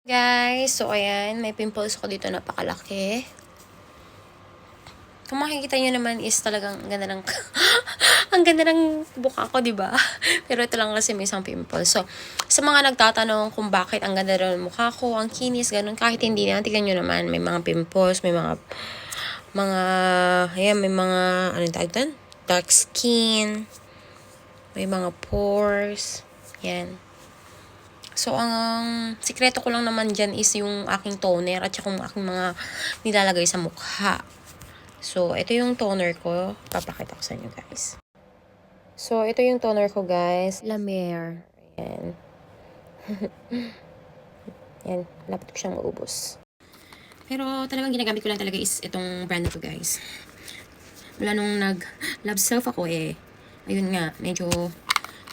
Guys, so ayan, may pimples ko dito napakalaki. Kung makikita nyo naman is talagang ang ganda ng ang ganda ng buka ko, 'di ba? Pero ito lang kasi may isang pimple. So, sa mga nagtatanong kung bakit ang ganda rin ng mukha ko, ang kinis, ganun, kahit hindi na, tignan nyo naman, may mga pimples, may mga ayan, may mga anong tawag doon? Dark skin, may mga pores, yan. So, ang sikreto ko lang naman dyan is yung aking toner at saka yung aking mga nilalagay sa mukha. So, ito yung toner ko. Papakita ko sa inyo, guys. So, ito yung toner ko, guys. La Mer. Ayan. Ayan. Lapit ko siyang maubos. Pero talagang ginagamit ko lang talaga is itong brand na to, guys. Wala nung nag-love self ako eh. Ayun nga, medyo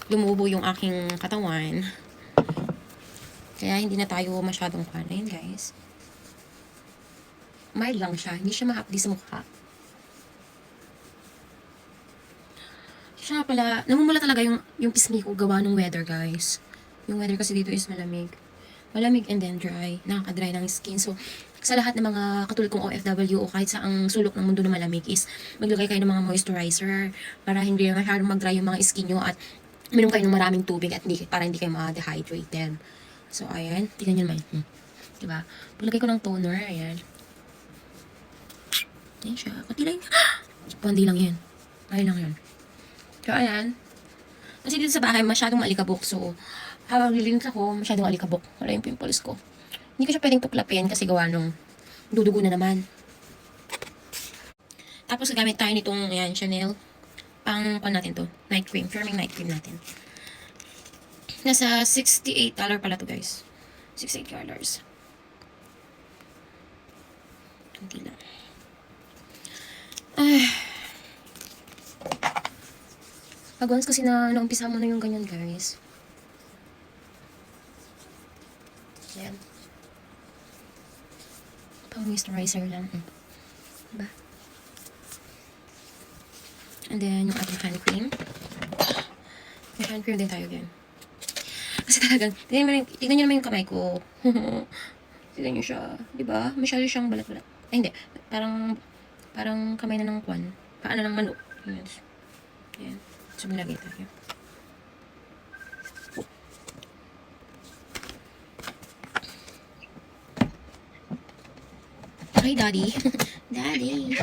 lumubo yung aking katawan. Kaya hindi na tayo masyadong pan. Ayun, guys. Mild lang siya. Hindi siya mahapdi sa mukha. Siya pala, namumula talaga yung pisngi ko gawa ng weather, guys. Yung weather kasi dito is malamig. Malamig and then dry. Nakaka-dry ng skin. So, sa lahat ng mga katulad kong OFW o kahit sa ang sulok ng mundo na malamig is maglagay kayo ng mga moisturizer para hindi masyadong mag-dry yung mga skin nyo at minom kayo ng maraming tubig at para hindi kayo ma-dehydrated. So, ayan. Tignan nyo naman. Diba? Paglagay ko ng toner, ayan. Ayan siya. Kunti lang. Kundi lang yan. Ay lang yan. So, ayan. Kasi dito sa bahay, masyadong alikabok. So, habang lilinis ako, masyadong alikabok. Wala yung pimples ko. Hindi ko siya pwedeng tuklapin kasi gawa nung dudugo na naman. Tapos, gamit tayo nitong, ayan, Chanel. Pang natin to. Night cream. Firming night cream natin. Nasa $68 pala to, guys. $68. Kunti lang. Pag once kasi na naumpisa mo na yung ganyan, guys. Yan. Pang moisturizer lang. Diba? And then, yung ating hand cream. May hand cream din tayo din. Kasi talagang, tignan nyo naman yung kamay ko. Tignan nyo siya. Diba? Masyado siyang balat-balat. Ay, hindi. Parang kamay na ng kwan. Paano ng manok. Yan. Yan. So, malagay tayo. Hi, Daddy. Daddy.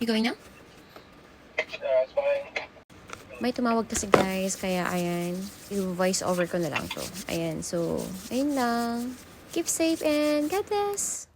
Igawin na? May tumawag kasi, guys. Kaya, ayan. I-voice over ko na lang to. Ayan. So, ayun lang. Keep safe and God bless.